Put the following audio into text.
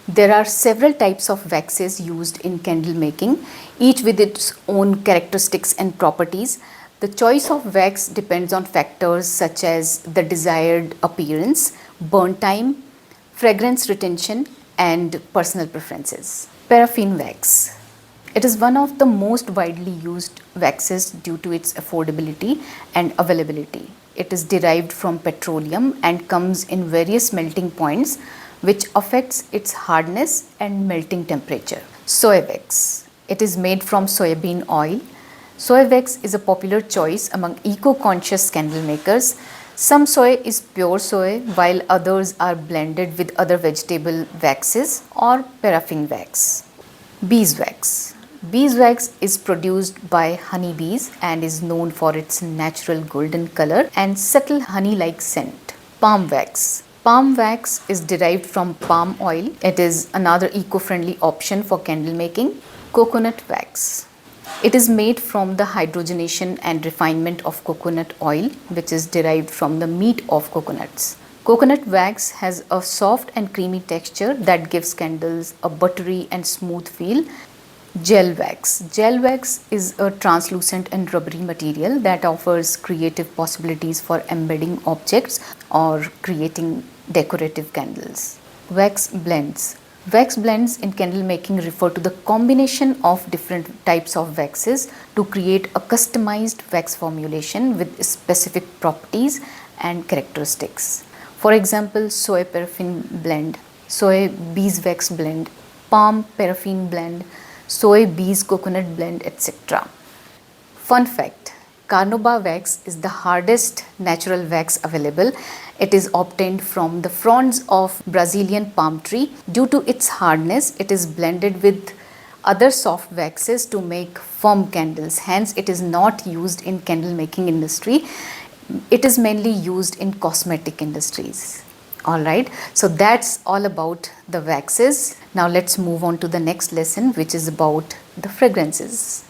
There are several types of waxes used in candle making, each with its own characteristics and properties. The choice of wax depends on factors such as the desired appearance, burn time, fragrance retention, and personal preferences. Paraffin wax. It is one of the most widely used waxes due to its affordability and availability. It is derived from petroleum and comes in various melting points, which affects its hardness and melting temperature. Soy wax. It is made from soybean oil. Soy wax is a popular choice among eco-conscious candle makers. Some soy is pure soy, while others are blended with other vegetable waxes or paraffin wax. Beeswax. Beeswax is produced by honeybees and is known for its natural golden color and subtle honey-like scent. Palm wax. Palm wax is derived from palm oil. It is another eco-friendly option for candle making. Coconut wax. It is made from the hydrogenation and refinement of coconut oil, which is derived from the meat of coconuts. Coconut wax has a soft and creamy texture that gives candles a buttery and smooth feel. Gel wax. Gel wax is a translucent and rubbery material that offers creative possibilities for embedding objects or creating decorative candles. Wax blends. Wax blends in candle making refer to the combination of different types of waxes to create a customized wax formulation with specific properties and characteristics. For example, soy paraffin blend, soy beeswax blend, palm paraffin blend, soy bees coconut blend, etc. Fun fact: carnauba wax is the hardest natural wax available. It is obtained from the fronds of Brazilian palm tree. Due to its hardness, it is blended with other soft waxes to make firm candles. Hence, it is not used in candle making industry. It is mainly used in cosmetic industries. Alright, so that's all about the waxes. Now let's move on to the next lesson, which is about the fragrances.